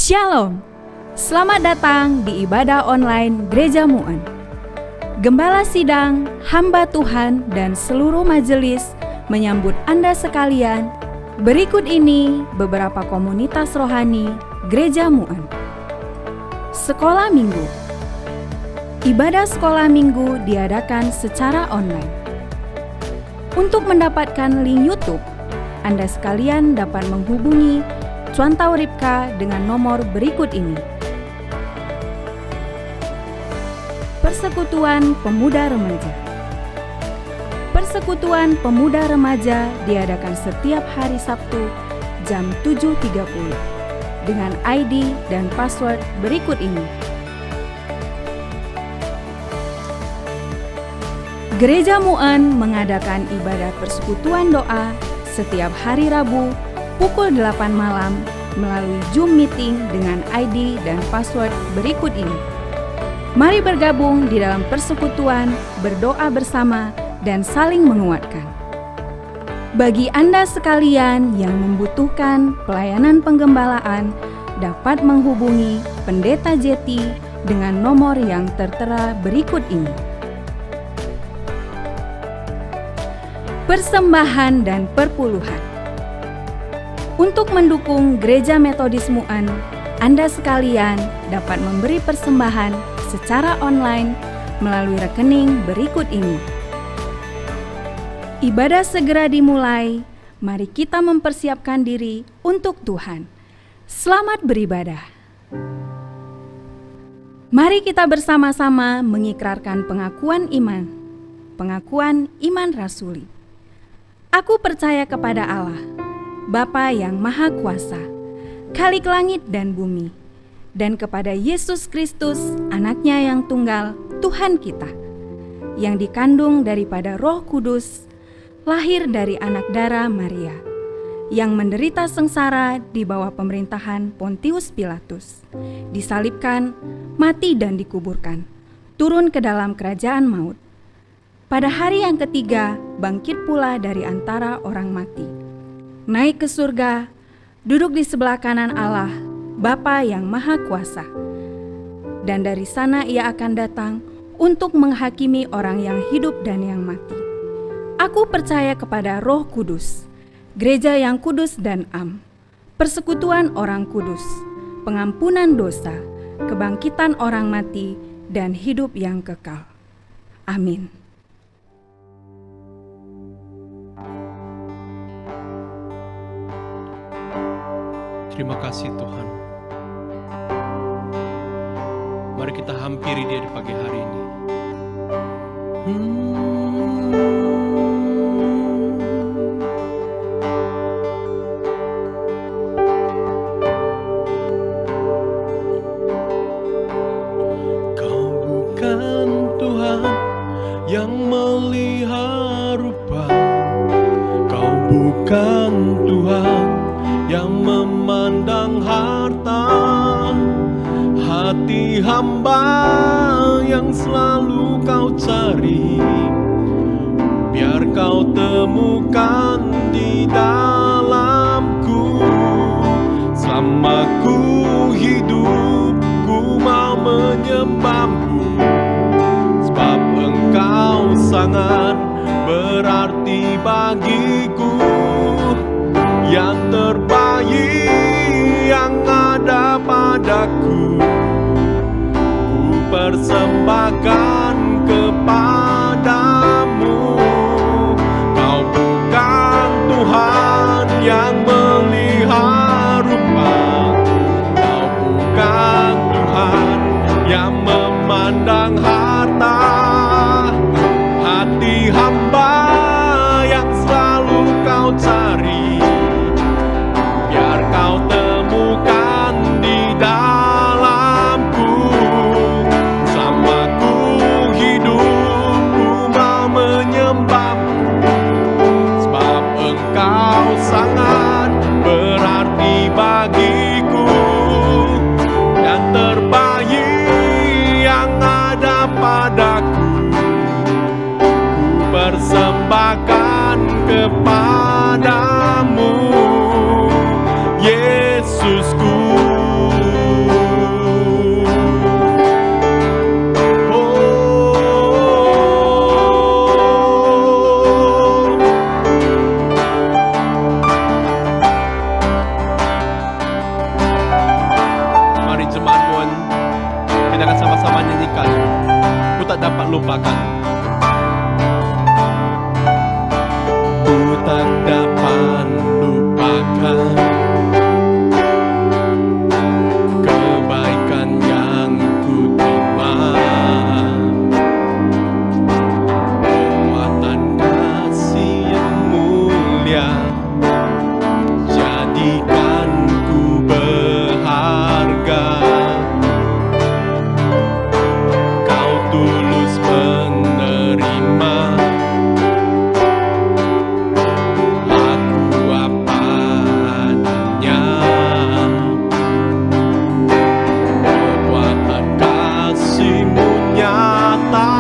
Shalom, selamat datang di ibadah online Gereja Mu'en. Gembala sidang, hamba Tuhan, dan seluruh majelis menyambut Anda sekalian. Berikut ini beberapa komunitas rohani Gereja Mu'en. Sekolah Minggu. Ibadah sekolah minggu diadakan secara online. Untuk mendapatkan link YouTube, Anda sekalian dapat menghubungi Cuan Tauripka dengan nomor berikut ini. Persekutuan Pemuda Remaja. Persekutuan Pemuda Remaja diadakan setiap hari Sabtu jam 7.30 dengan ID dan password berikut ini. Gereja Mu'en mengadakan ibadah persekutuan doa setiap hari Rabu pukul 8 malam melalui Zoom meeting dengan ID dan password berikut ini. Mari bergabung di dalam persekutuan, berdoa bersama, dan saling menguatkan. Bagi Anda sekalian yang membutuhkan pelayanan penggembalaan, dapat menghubungi Pendeta Jeti dengan nomor yang tertera berikut ini. Persembahan dan perpuluhan. Untuk mendukung Gereja Metodis Mu'en, Anda sekalian dapat memberi persembahan secara online melalui rekening berikut ini. Ibadah segera dimulai, mari kita mempersiapkan diri untuk Tuhan. Selamat beribadah. Mari kita bersama-sama mengikrarkan pengakuan iman rasuli. Aku percaya kepada Allah, Bapa yang Maha Kuasa, Khalik langit dan bumi, dan kepada Yesus Kristus, Anaknya yang tunggal, Tuhan kita, yang dikandung daripada Roh Kudus, lahir dari anak darah Maria, yang menderita sengsara di bawah pemerintahan Pontius Pilatus, disalibkan, mati dan dikuburkan, turun ke dalam kerajaan maut. Pada hari yang ketiga, bangkit pula dari antara orang mati, naik ke surga, duduk di sebelah kanan Allah, Bapa yang Maha Kuasa. Dan dari sana Ia akan datang untuk menghakimi orang yang hidup dan yang mati. Aku percaya kepada Roh Kudus, gereja yang kudus dan am, persekutuan orang kudus, pengampunan dosa, kebangkitan orang mati, dan hidup yang kekal. Amin. Terima kasih Tuhan. Mari kita hampiri Dia di pagi hari ini. Kau bukan Tuhan yang melihat rupa, Kau bukan Tuhan yang memandang harta, hati hamba yang selalu Kau cari, biar Kau temukan di dalamku. Selama ku hidup, ku mau menyembah-Mu, sebab Engkau sangat berarti bagiku. Yang terbaik yang ada padaku, ku persembahkan kepadamu. Kau bukan Tuhan yang melihat rupa, Kau bukan Tuhan yang memandang harta, hati hamba yang selalu Kau cari, biar Kau temukan di dalamku. Sama ku sama-sama nyanyikan. Ku tak dapat lupakan. Ku tak dapat lupakan kebaikan yang ku terima, kekuatan kasih yang mulia jadikan ku berharga. Kau tulus menerima aku apa adanya. Kekuatan kasih-Mu nyata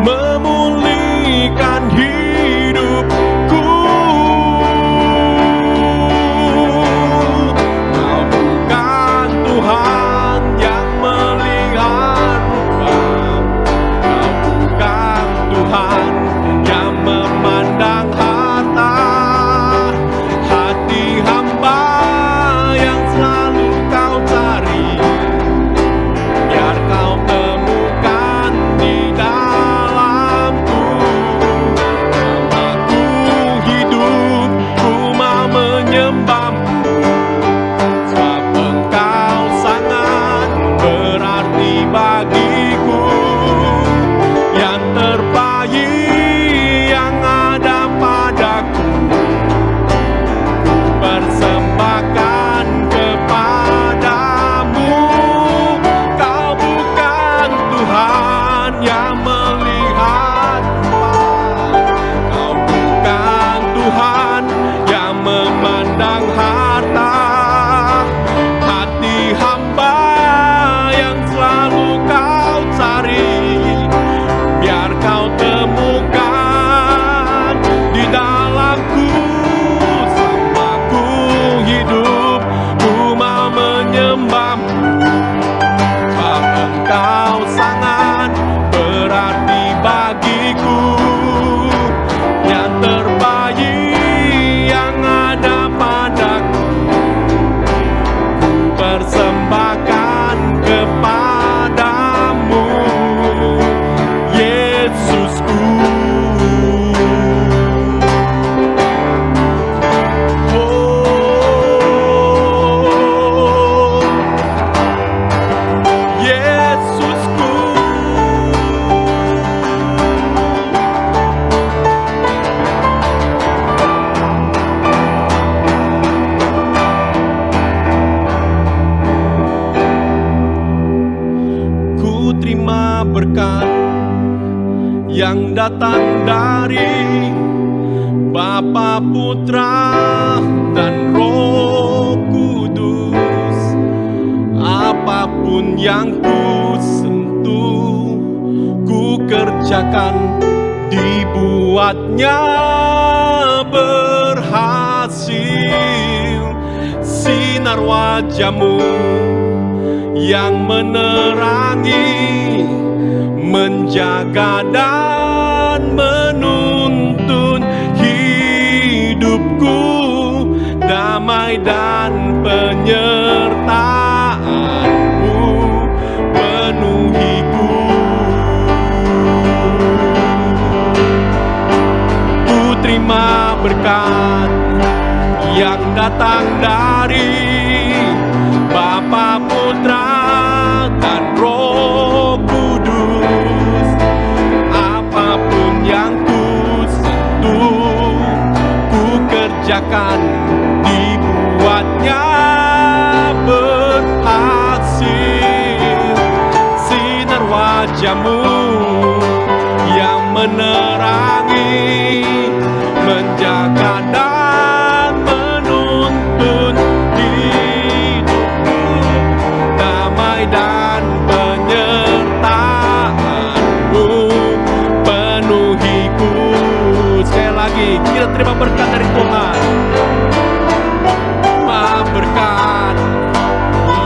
memulihkan hidupku. Kau bukan Tuhan yang melihat rupa, Kau bukan Tuhan yang memandang harta. Hati hamba yang selalu Kau cari, biar Kau temukan di dalamku. Selama ku hidup, ku mau menyembah-Mu, sebab Engkau sangat berarti bagiku. Yang terbaik yang ada padaku, ku persembahkan kepadamu. Kau bukan Tuhan yang melihat rupa, Kau bukan Tuhan yang memandang harta. Hati hamba yang selalu Kau cari, biar Kau temukan di dalamku. Selama ku hidup, ku mau menyembah-Mu, sebab Engkau sangat berarti bagiku. Yang terbaik yang ada padaku, ku persembahkan kepadamu, Yesusku. Oh, Yesusku. Ku terima berkat yang datang dari Bapa, Putra, dan Roh Kudus. Apapun yang ku sentuh, ku kerjakan, dibuatnya berhasil. Sinar wajah-Mu yang menerangi, menjaga dan menuntun hidupku. Damai dan penyertaan-Mu penuhiku. Ku terima berkat yang datang dari Bapa, Putra, dan Roh Kudus. Apapun yang ku sentuh, ku kerjakan, dibuatnya berhasil. Sinar wajah-Mu yang menerangi, menjaga dan menuntun hidupku. Damai dan penyertaan-Mu penuhiku. Sekali lagi kita terima berkat dari Tuhan. Berkat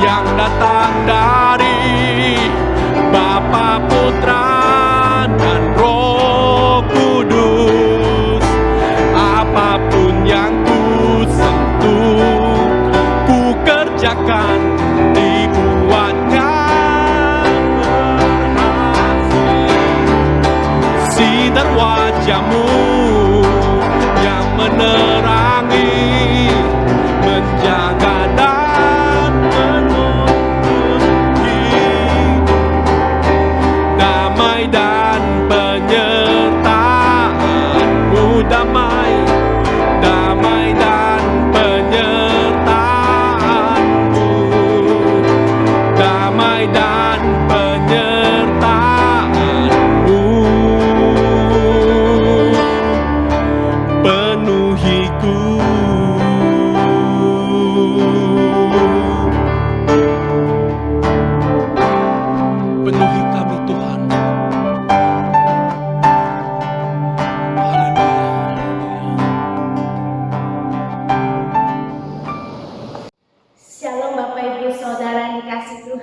yang datang dari Bapa, Putra, dan Roh Kudus. Apapun yang ku sentuh, ku kerjakan, dibuatnya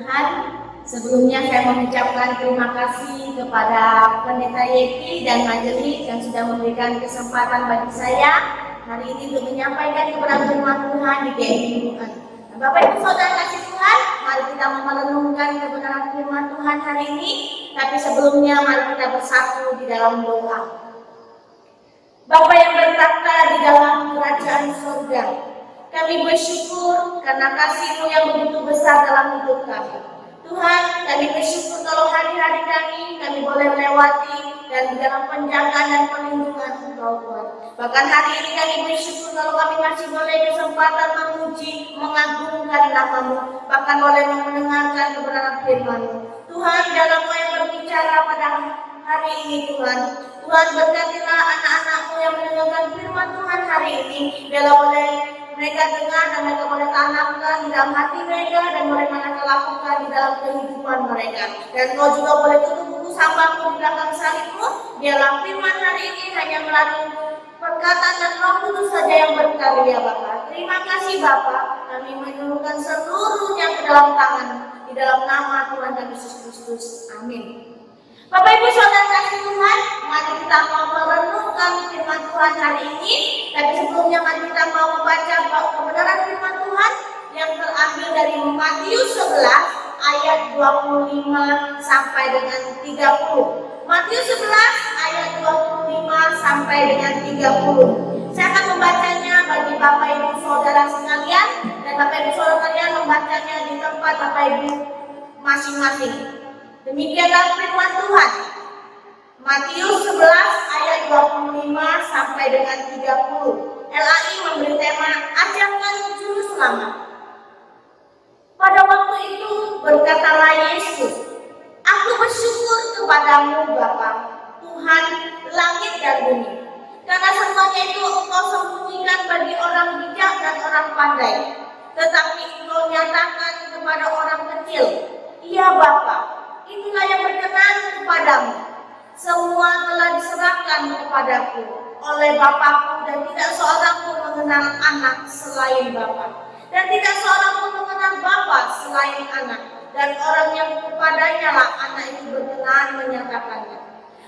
Tuhan, sebelumnya saya mengucapkan terima kasih kepada Pendeta Yeki dan majelis yang sudah memberikan kesempatan bagi saya hari ini untuk menyampaikan kebenaran firman Tuhan di GMI Tuhan. Bapak Ibu Saudara kasih Tuhan, mari kita merenungkan kebenaran firman Tuhan hari ini. Tapi sebelumnya mari kita bersatu di dalam doa. Bapa yang bertata di dalam kerajaan surga, kami bersyukur karena kasih-Mu yang begitu besar dalam hidup kami. Tuhan, kami bersyukur kalau hari-hari kami boleh melewati dan di dalam penjagaan dan perlindungan Engkau Tuhan. Bahkan hari ini kami bersyukur kalau kami masih boleh kesempatan memuji, mengagungkan nama-Mu, bahkan boleh mendengarkan kebenaran firman-Mu. Tuhan, dalam Kau yang berbicara pada hari ini Tuhan, Tuhan berkatilah anak-anak-Mu yang mendengarkan firman Tuhan hari ini, biarlah boleh mereka dengar dan mereka boleh tanamkan di dalam hati mereka dan boleh mereka lakukan di dalam kehidupan mereka. Dan Kau juga boleh tutup buku sampahmu di belakang salib-Mu, biarlah firman hari ini hanya melalui perkataan dan Roh Kudus saja yang berkarya Bapa. Terima kasih Bapa, kami menyuruhkan seluruhnya ke dalam tangan di dalam nama Tuhan Yesus Kristus. Amin. Bapak Ibu Saudara kasih Tuhan, mari kita mau merenungkan firman Tuhan hari ini. Tapi sebelumnya mari kita mau membaca kebenaran firman Tuhan yang terambil dari Matius 11 ayat 25 sampai dengan 30. Matius 11 ayat 25 sampai dengan 30. Saya akan membacanya bagi Bapak Ibu Saudara sekalian, dan Bapak Ibu Saudara sekalian membacanya di tempat Bapak Ibu masing-masing. Demikianlah firman Tuhan. Matius 11 ayat 25 sampai dengan 30. LAI memberi tema ajakan juru selamat. Pada waktu itu berkatalah Yesus, "Aku bersyukur kepadamu Bapa, Tuhan langit dan bumi, karena semuanya itu Engkau sembunyikan bagi orang bijak dan orang pandai, tetapi Engkau nyatakan kepada orang kecil. Iya Bapa, itulah yang berkenan kepadamu. Semua telah diserahkan kepadaku oleh Bapakku, dan tidak seorang pun mengenal anak selain Bapa, dan tidak seorang pun mengenal Bapa selain anak, dan orang yang kepadanya lah anak itu berkenan menyatakannya.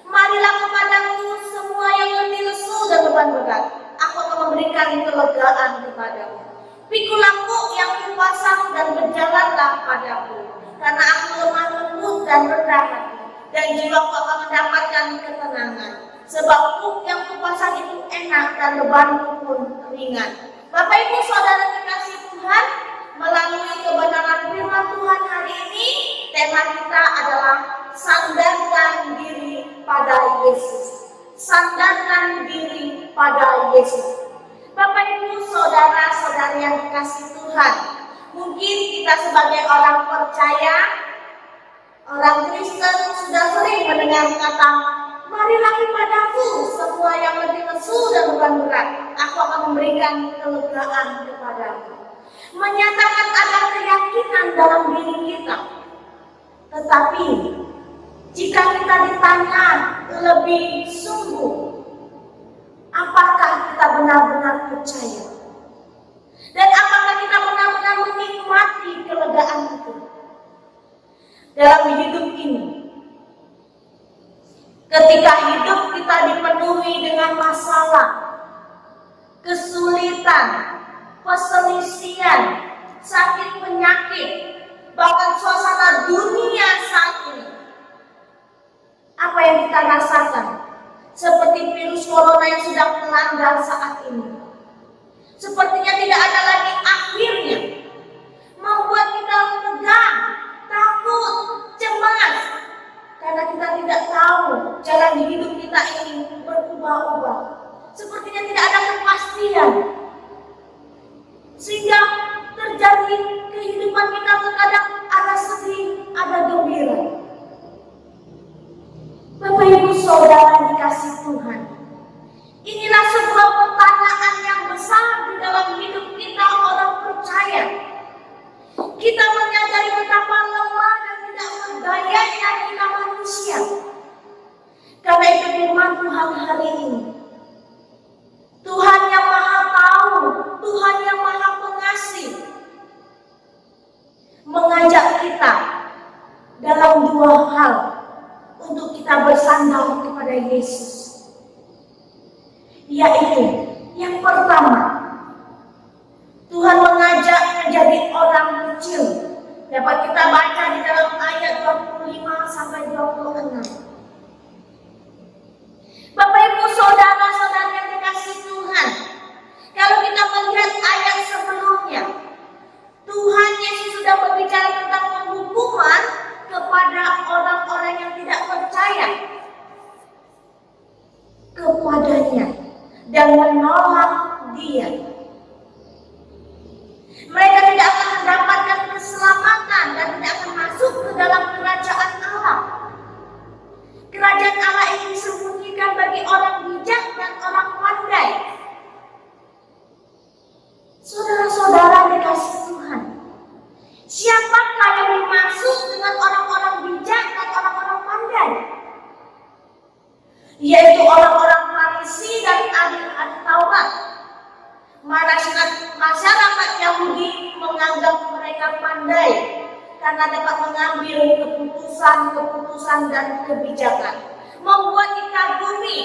Marilah kepadaku semua yang letih lesu dan beban berat, aku akan memberikan kelegaan kepadamu. Pikulah kuk yang kupasang dan berjalanlah padaku, karena aku lemah lembut dan rendah hati, dan jiwaku akan mendapatkan ketenangan. Sebab kuk yang kupasang itu enak dan bebanku pun ringan. Bapak Ibu Saudara kekasih Tuhan, melalui kebenaran firman Tuhan hari ini, tema kita adalah sandarkan diri pada Yesus. Sandarkan diri pada Yesus. Bapak Ibu Saudara-saudari yang dikasih Tuhan, mungkin kita sebagai orang percaya, orang Kristen sudah sering mendengar kata, "Marilah kepadaku semua yang letih lesu dan beban berat, aku akan memberikan kelegaan kepadamu." Menyatakan ada keyakinan dalam diri kita. Tetapi jika kita ditanya lebih sungguh, apakah kita benar-benar percaya? Dan apakah kita benar-benar menikmati kelegaan itu dalam hidup ini? Ketika hidup kita dipenuhi dengan masalah, kesulitan, perselisihan, sakit penyakit, bahkan suasana dunia saat ini, apa yang kita rasakan? Seperti virus corona yang sedang melanda saat ini, sepertinya tidak ada lagi akhirnya, membuat kita tegang, takut, cemas, karena kita tidak tahu jalan hidup kita ini berubah-ubah. Sepertinya tidak ada kepastian, sehingga terjadi kehidupan kita terkadang ada sedih, ada gembira. Bapak Ibu Saudara dikasih Tuhan, inilah sebuah pertanyaan yang besar di dalam hidup kita orang percaya. Kita menyadari betapa lemah dan tidak berdayanya kita manusia. Karena itu firman Tuhan hari ini, Tuhan yang Maha Tahu, Tuhan yang Maha Pengasih, mengajak kita dalam dua hal untuk kita bersandar kepada Yesus. Yaitu, yang pertama, Tuhan mengajak menjadi orang kecil. Dapat kita baca di dalam ayat 25 sampai 26. Bapak Ibu saudara-saudara yang dikasihi Tuhan, kalau kita melihat ayat sebelumnya, Tuhan Yesus sudah berbicara tentang penghukuman kepada orang-orang yang tidak percaya kepadanya dan menolak Dia. Mereka tidak akan mendapatkan keselamatan dan tidak akan masuk ke dalam kerajaan Allah. Kerajaan Allah ini disembunyikan bagi orang bijak dan orang pandai. Saudara-saudara dikasihi Tuhan, siapakah yang dimaksud dengan orang-orang bijak dan orang-orang pandai? Yaitu orang-orang Farisi dan ahli Taurat. Masyarakat Yahudi menganggap mereka pandai karena dapat mengambil keputusan dan kebijakan, membuat dikagumi,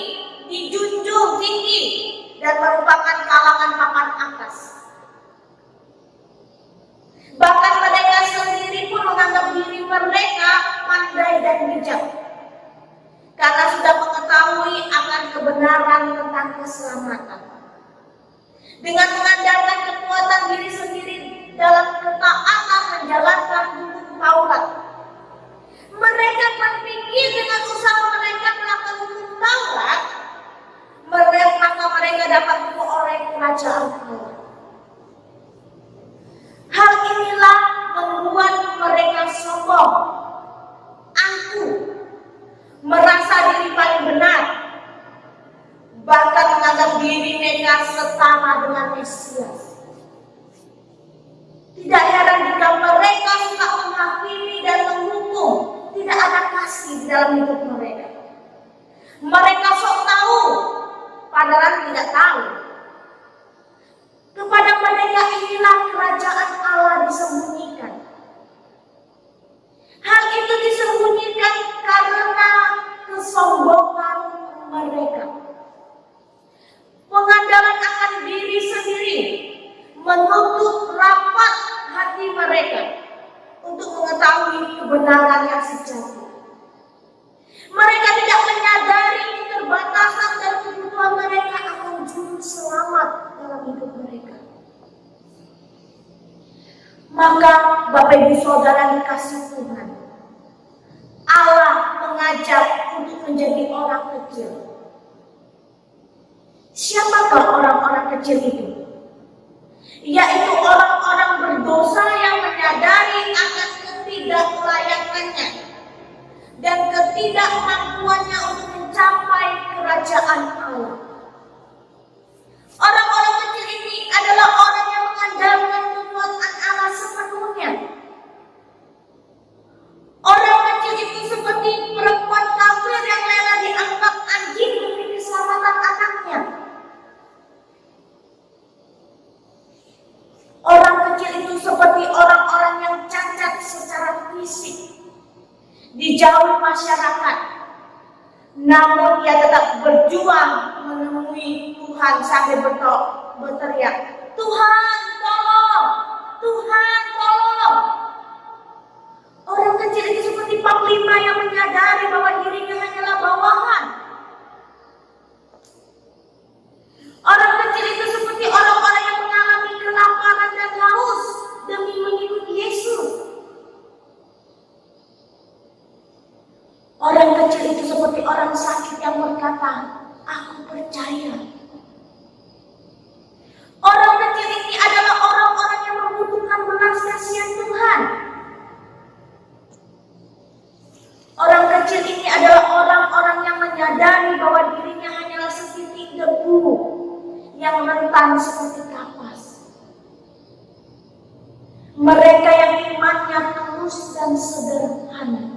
dijunjung tinggi, dan merupakan kalangan papan atas. Bahkan mereka sendiri pun menganggap diri mereka pandai dan bijak, karena sudah mengetahui akan kebenaran tentang keselamatan. Dengan mengandalkan kekuatan diri sendiri dalam ketaatan menjalankan hukum Taurat, mereka berpikir dengan usaha mereka melakukan hukum Taurat, maka mereka dapat memperoleh kerajaan Allah. Hal inilah membuat mereka sombong, angkuh, merasa diri paling benar, bahkan menganggap diri mereka setara dengan Mesias. Tidak heran jika mereka suka menghakimi dan menghukum, tidak ada kasih di dalam hidup mereka. Mereka sok tahu, padahal tidak tahu. Kepada mereka inilah kerajaan Allah disembunyikan. Hal itu disembunyikan karena kesombongan mereka. Pengandalan akan diri sendiri menutup rapat hati mereka untuk mengetahui kebenaran yang sejati. Mereka tidak menyadari keterbatasan dan kebutuhan mereka akan juru selamat dalam hidup mereka. Maka Bapak Ibu Saudara dikasihi Tuhan, Allah mengajak untuk menjadi orang kecil. Siapakah orang-orang kecil itu? Yaitu orang-orang berdosa yang menyadari akan ketidaklayakannya dan ketidakmampuannya untuk mencapai kerajaan Allah. Orang-orang kecil ini adalah orang yang mengandalkan kekuatan Allah sepenuhnya. Orang kecil itu seperti perempuan kafir yang rela dianggap anjing demi keselamatan anaknya. Orang kecil itu seperti orang-orang yang cacat secara fisik, dijauhi masyarakat, namun ia tetap berjuang menemui Tuhan sambil berteriak, Tuhan tolong, Tuhan tolong. Orang kecil itu seperti panglima yang menyadari bahwa dirinya hanyalah bawahan. Orang kecil itu seperti orang-orang yang mengalami kelaparan dan haus demi mengikuti Yesus. Orang kecil itu seperti orang sakit yang berkata, aku percaya. Orang kecil ini adalah orang-orang yang membutuhkan belas kasihan Tuhan. Orang kecil ini adalah orang-orang yang menyadari bahwa dirinya hanyalah setitik debu yang rentan seperti kapas. Mereka yang imannya tulus dan sederhana.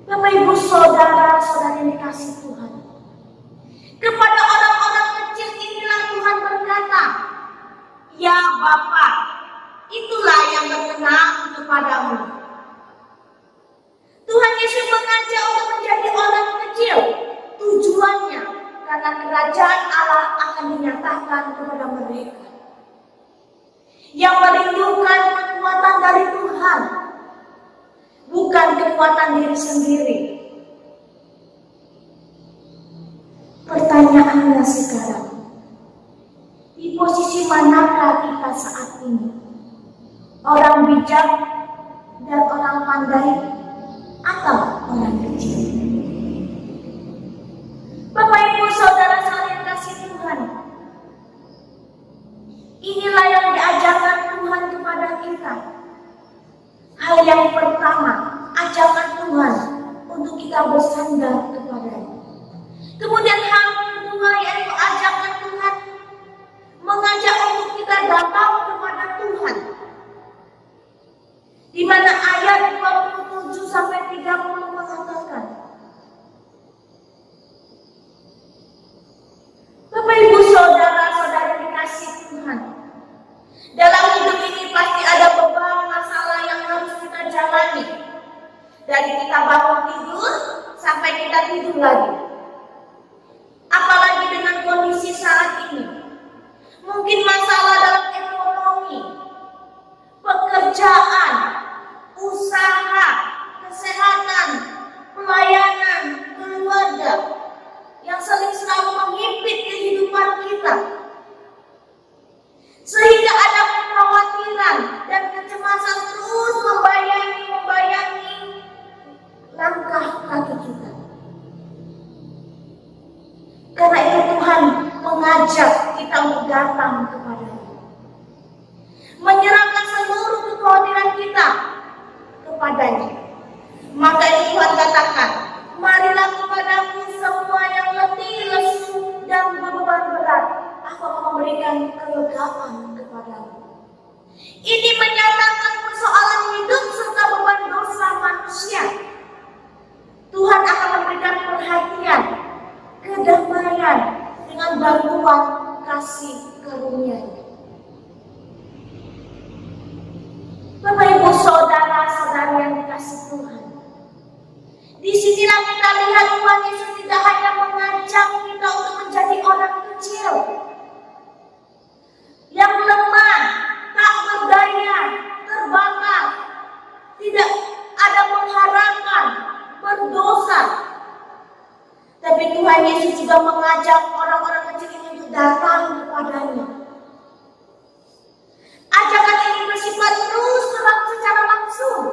Bapak Ibu Saudara-saudari yang dikasihi Tuhan, kepada orang-orang kecil inilah Tuhan berkata, ya Bapa, itulah yang berkenan kepadamu. menyatakan kepada mereka yang merindukan kekuatan dari Tuhan, bukan kekuatan diri sendiri. Pertanyaannya sekarang, di posisi manakah kita saat ini? Orang bijak dan orang pandai atau orang kecil? Bapak Ibu Saudara sekalian kasih Tuhan, inilah yang diajarkan Tuhan kepada kita. Hal yang pertama, ajakan Tuhan untuk kita bersandar kepada-Nya. Kemudian hal kedua yaitu ajakan Tuhan mengajak untuk kita datang kepada Tuhan. Di mana ayat 27 sampai 30 mengatakan, Bapak Ibu Saudara-saudari dikasih Tuhan, dalam hidup ini pasti ada beban masalah yang harus kita jalani. Dari kita bangun tidur sampai kita tidur lagi. Apalagi dengan kondisi saat ini. Mungkin masalah dalam ekonomi, pekerjaan, usaha, kesehatan, pelayanan, keluarga yang selalu menghimpit kehidupan kita. Sehingga ada kekhawatiran dan kecemasan terus membayangi langkah kaki kita. Karena itu Tuhan mengajak kita untuk datang kepada-Nya, menyerahkan seluruh kekhawatiran kita kepada-Nya. Maka Tuhan katakan, marilah kepadaku semua yang letih, lesu, dan beban berat, aku akan memberikan kelegaan kepadamu. Ini menyatakan persoalan hidup serta beban dosa manusia. Tuhan akan memberikan perhatian, kedamaian dengan bantuan kasih karunia-Nya. Bapak Ibu Saudara-saudari yang dikasih Tuhan, disinilah kita lihat Tuhan Yesus tidak hanya mengajak kita untuk menjadi orang kecil yang lemah, tak berdaya, terbakar, tidak ada pengharapan, berdosa. Tapi Tuhan Yesus juga mengajak orang-orang kecil ini untuk datang kepada-Nya. Ajakan ini bersifat terus terang secara langsung.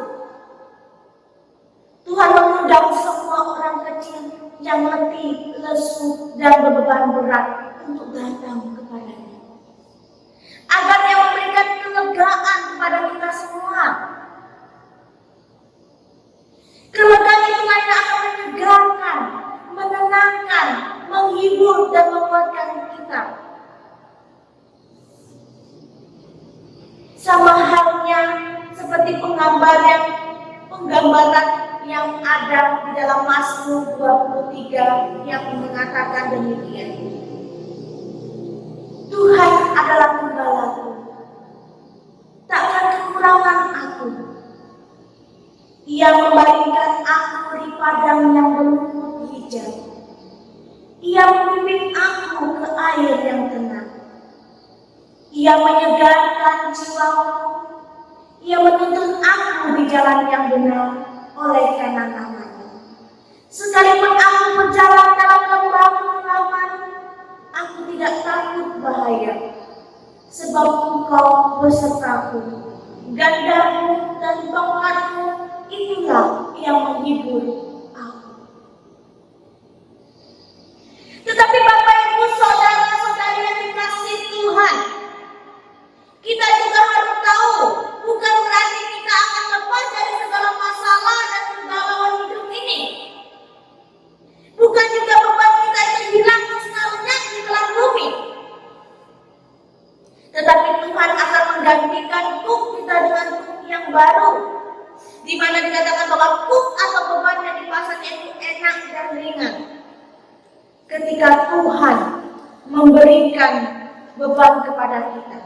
Tuhan mengundang semua orang kecil yang letih, lesu, dan berbeban berat untuk datang kepada-Nya. Agar Dia memberikan kelegaan kepada kita semua. Kelegaan itu hanya akan menyegarkan, menenangkan, menghibur, dan menguatkan kita. Sama halnya seperti penggambaran yang ada di dalam Mazmur 23 yang mengatakan demikian. Tuhan adalah gembalaku, takkan kekurangan aku. Ia membaringkan aku di padang yang berrumput hijau. Ia membimbing aku ke air yang tenang. Ia menyegarkan jiwaku. Ia menuntun aku di jalan yang benar oleh karena nama-Nya. Sekalipun aku berjalan dalam lembah kegelapan, aku tidak takut bahaya, sebab Engkau besertaku. Gandamu dan tongkatmu, itulah yang menghibur aku. Tetapi Bapak Ibu Saudara-saudari yang dikasih Tuhan, kita juga harus tahu, bukan berarti kita akan lepas dari segala masalah dan kegalauan hidup ini. Bukan juga beban kita itu hilang musnahnya di dalam bumi. Tetapi Tuhan akan menggantikan kuk kita dengan kuk yang baru, di mana dikatakan bahwa kuk atau beban yang dipasangnya itu enak dan ringan. Ketika Tuhan memberikan beban kepada kita,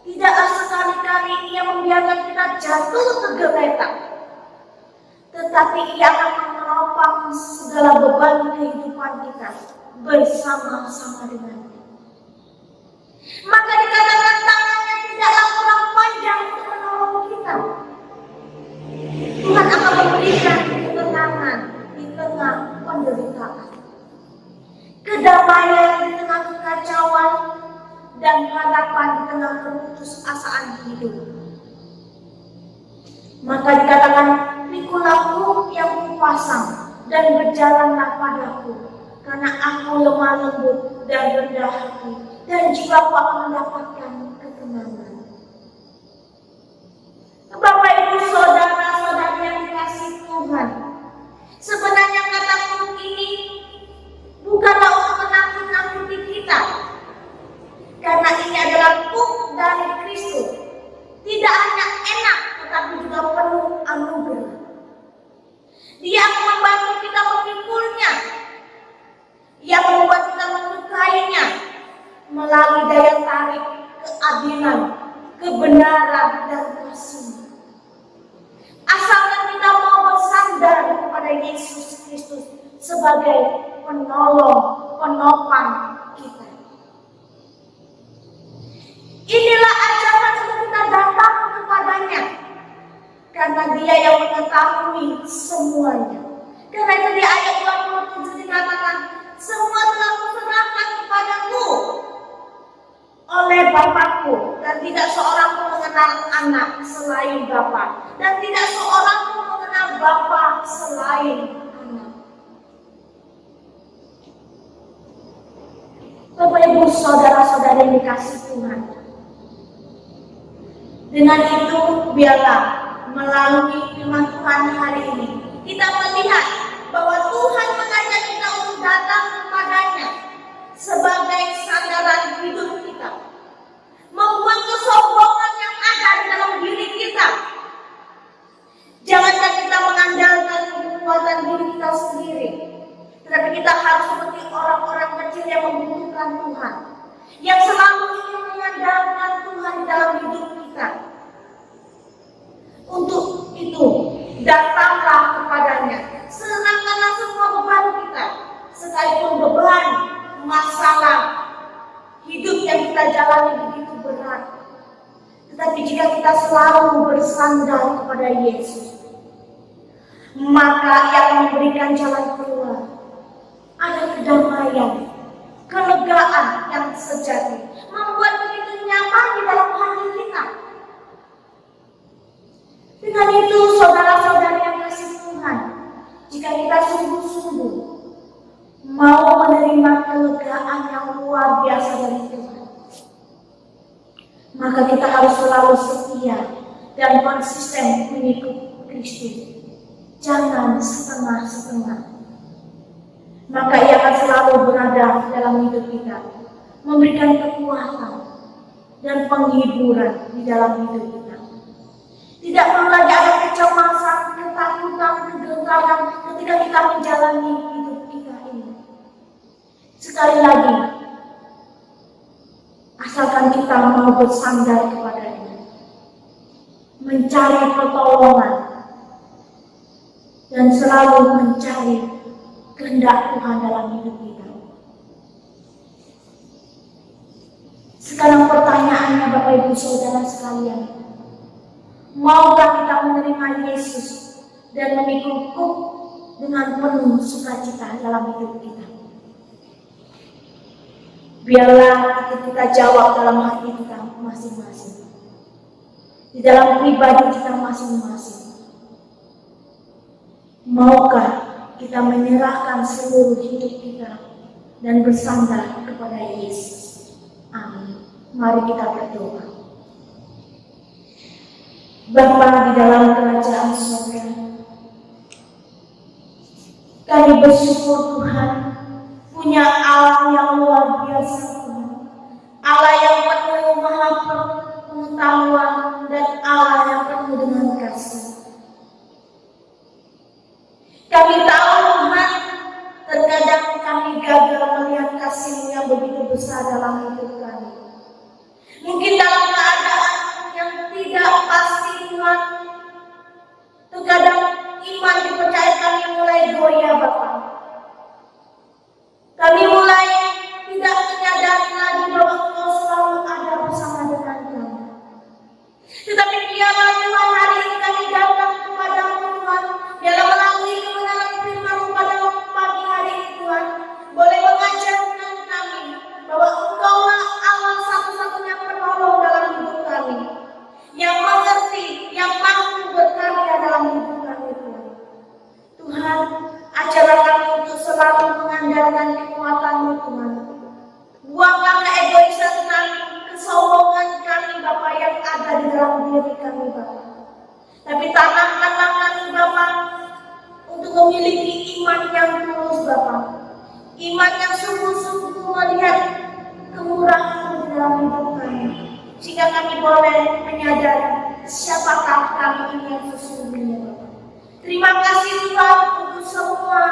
tidaklah sekali-kali Ia membiarkan kita jatuh tergeletak, tetapi Ia akan menopang segala beban kehidupan kita bersama-sama dengannya. Maka dikatakan tangannya tidaklah kurang panjang untuk menolong kita. Tuhan akan memberikan ketenangan di tengah penderitaan, kedamaian di tengah kekacauan, dan harapan di tengah keputusasaan hidup. Maka dikatakan, pikulah ruk yang kupasang dan berjalanlah padaku, karena aku lemah lembut dan rendah hati, dan jiwaku akan mendapatkan ketenangan. Bapak Ibu saudara-saudari yang dikasihi Tuhan, sebenarnya kata ruk ini bukanlah untuk menakut-nakuti kita, karena ini adalah ruk dari Kristus. Tidak hanya enak, tetapi juga penuh anugerah. Dia akan membantu kita memikulnya. Ia membuat kita menyukainya melalui daya tarik keadilan, kebenaran, dan kasih. Asalkan kita mau bersandar kepada Yesus Kristus sebagai penolong, penopang kita. Inilah ajaran untuk kita datang kepadanya, karena Dia yang mengetahui semuanya. Karena itu di ayat 27 dikatakan, semua telah kuserahkan kepadaku oleh Bapakku, dan tidak seorang pun mengenal anak selain Bapa, dan tidak seorang pun mengenal Bapa selain anak. Bapak Ibu saudara-saudari yang dikasihi Tuhan, dengan itu biarlah melalui firman Tuhan hari ini kita melihat bahwa Tuhan mengajak kita untuk datang kepadanya sebagai sandaran hidup kita, membuat kesombongan yang ada di dalam diri kita. Janganlah kita mengandalkan kekuatan diri kita sendiri, tetapi kita harus seperti orang-orang kecil yang membutuhkan Tuhan, yang selalu ingin mengandalkan Tuhan di dalam hidup kita. Untuk itu, datanglah kepadanya, serahkanlah semua beban kita, sekalipun beban, masalah, hidup yang kita jalani begitu berat. Tetapi jika kita selalu bersandar kepada Yesus, maka Ia akan memberikan jalan keluar. Ada kedamaian, kelegaan yang sejati, membuat begitu nyaman di dalam hati kita. Dengan itu, saudara-saudari yang kasih Tuhan, jika kita sungguh-sungguh mau menerima kelegaan yang luar biasa dari Tuhan, maka kita harus selalu setia dan konsisten mengikut Kristus. Jangan setengah-setengah. Maka Ia akan selalu berada dalam hidup kita, memberikan kekuatan dan penghiburan di dalam hidup kita. Tidak perlu lagi ada kecemasan, ketakutan, kegentaran ketika kita menjalani hidup kita ini. Sekali lagi, asalkan kita mau bersandar kepadanya, mencari pertolongan, dan selalu mencari kehendak Tuhan dalam hidup kita. Sekarang pertanyaannya Bapak Ibu Saudara sekalian, maukah kita menerima Yesus dan mengikutku dengan penuh sukacita dalam hidup kita? Biarlah kita jawab dalam hati kita masing-masing, di dalam pribadi kita masing-masing. Maukah kita menyerahkan seluruh hidup kita dan bersandar kepada Yesus? Amin. Mari kita berdoa. Bapa di dalam kerajaan surga, kami bersyukur Tuhan punya Allah yang luar biasa, Tuhan. Allah yang penuh maha pengetahuan dan Allah yang penuh dengan kasih. Kami tahu Tuhan, terkadang kami gagal melihat kasih-Mu yang begitu besar dalam hidup kami. Mungkin dalam keadaan yang tidak pasti Tuhan, terkadang iman dipercaya kami mulai goyah Bapa. Kami mulai tidak menyadari lagi bahwa Engkau selalu biarlah Tuhan hari ini kami datang kepada-Mu Tuhan. Biarlah melalui kebenaran firman-Mu pada pagi hari ini Tuhan, boleh mengajarkan kami bahwa Engkaulah Allah satu-satunya penolong dalam hidup kami, yang mengerti, yang mampu berkarya dalam hidup kami Tuhan. Tuhan, ajarlah kami untuk selalu mengandalkan kekuatan-Mu Tuhan. Buanglah keegoisan kami, kesombongan kami Bapa yang ada di dalam diri kami Bapa. Tapi tanamkanlah kami Bapa untuk memiliki iman yang tulus Bapa. Iman yang sungguh-sungguh melihat kemurahan-Mu di dalam hidup kami. Sehingga kami boleh menyadari siapakah kami ini yang sesungguhnya Bapa. Terima kasih Tuhan untuk semua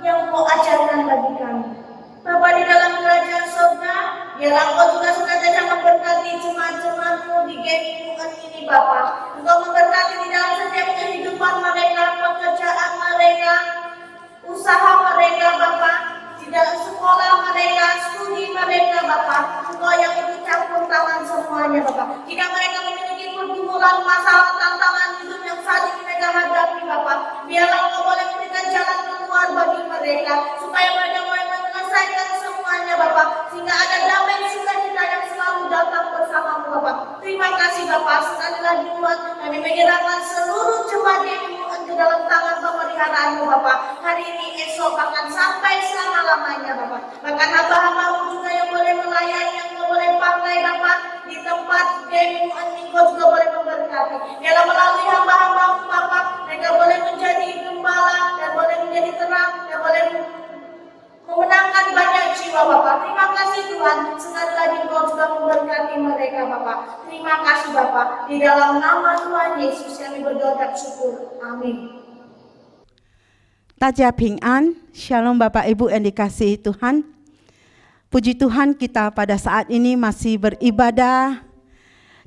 yang Kau ajarkan bagi kami. Bapa di dalam kerajaan surga, biarlah Engkau juga senantiasa memberkati jemaat-jemaat-Mu di GMI ini Bapa. Engkau memberkati di dalam setiap kehidupan mereka, pekerjaan mereka, usaha mereka Bapa, di dalam sekolah mereka, studi mereka Bapa. Engkau yang ikut campur tangan semuanya Bapa. Jika mereka memiliki pergumulan, masalah, tantangan hidup yang saat ini mereka hadapi Bapa, biarlah Engkau boleh memberikan jalan keluar bagi mereka, supaya mereka boleh menyelesaikan semuanya Bapa, sehingga ada damai sukacita yang selalu datang bersama-Mu Bapa. Terima kasih Bapa, sekali lagi Tuhan, kami menyerahkan seluruh jemaat yang di dalam tangan pemeliharaan-Mu Bapa. Hari ini, esok, bahkan sampai selama-lamanya Bapa. Bahkan hamba-hamba-Mu juga yang boleh melayani, yang boleh pakai Bapa di tempat GMI, Engkau juga boleh memberkati. Biarlah melalui hamba-hamba-Mu Bapa, mereka boleh menjadi gembala dan boleh menjadi terang dan boleh memenangkan banyak jiwa Bapa. Terima kasih Tuhan, sekali lagi Engkau juga memberkati mereka Bapa. Terima kasih Bapa, di dalam nama Tuhan Yesus kami berdoa dan syukur. Amin. 大家平安, Shalom Bapak Ibu yang dikasihi Tuhan. Puji Tuhan kita pada saat ini masih beribadah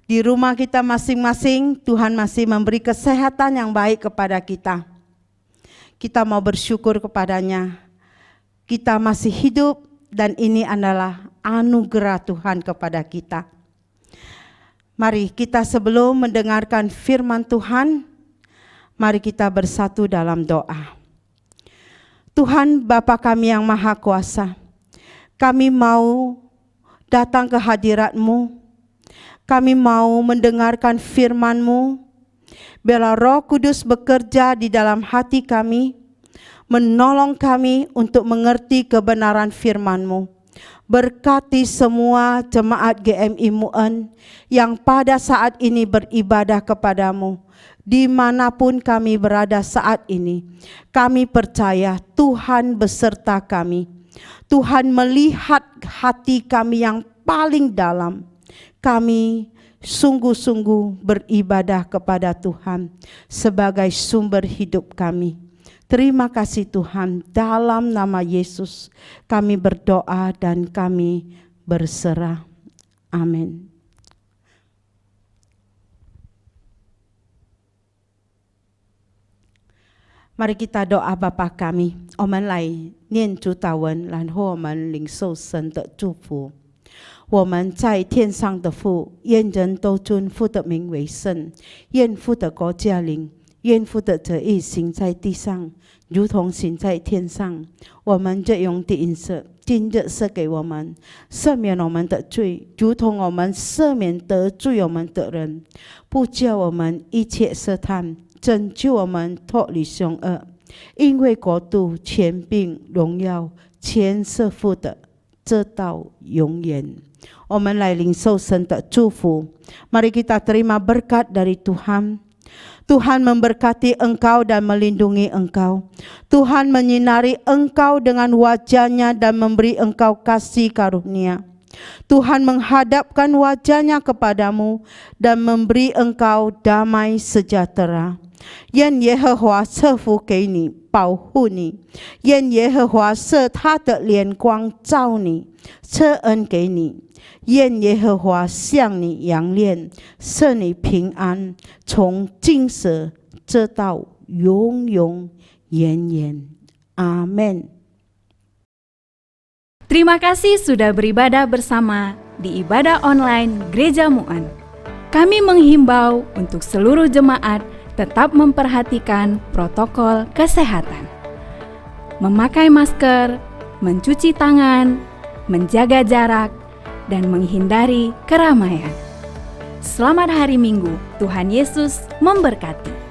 di rumah kita masing-masing. Tuhan masih memberi kesehatan yang baik kepada kita. Kita mau bersyukur kepadanya. Kita masih hidup dan ini adalah anugerah Tuhan kepada kita. Mari kita sebelum mendengarkan firman Tuhan, mari kita bersatu dalam doa. Tuhan Bapa kami yang Maha Kuasa, kami mau datang ke hadirat-Mu, kami mau mendengarkan firman-Mu, biarlah Roh Kudus bekerja di dalam hati kami, menolong kami untuk mengerti kebenaran firman-Mu. Berkati semua jemaat GMI MUN yang pada saat ini beribadah kepada-Mu. Dimanapun kami berada saat ini, kami percaya Tuhan beserta kami. Tuhan melihat hati kami yang paling dalam. Kami sungguh-sungguh beribadah kepada Tuhan sebagai sumber hidup kami. Terima kasih Tuhan, dalam nama Yesus kami berdoa dan kami berserah. Amin. Mari kita doa Bapa kami, 我们来念主祷文，然后我们领受神的祝福。我们在天上的父，愿人都尊父的名为圣，愿父的国降临，愿父的旨意行在地上，如同行在天上。我们日用的饮食，今日赐给我们，赦免我们的罪，如同我们赦免得罪我们的人，不叫我们一切试探，拯救我们脱离凶恶。因为国度、权柄、荣耀，全是父的，直到永远。我们来领受神的祝福。Mari kita terima berkat dari Tuhan. Tuhan memberkati engkau dan melindungi engkau. Tuhan menyinari engkau dengan wajah-Nya dan memberi engkau kasih karunia. Tuhan menghadapkan wajah-Nya kepadamu dan memberi engkau damai sejahtera. 愿耶和华赐福给你，保护你；愿耶和华设他的脸光照你，赐恩给你；愿耶和华向你扬脸，赐你平安，从今时直到永永远远。Amin. Terima kasih sudah beribadah bersama di ibadah online Gereja MUN. kami menghimbau untuk seluruh jemaat tetap memperhatikan protokol kesehatan. Memakai masker, mencuci tangan, menjaga jarak, dan menghindari keramaian. Selamat hari Minggu, Tuhan Yesus memberkati.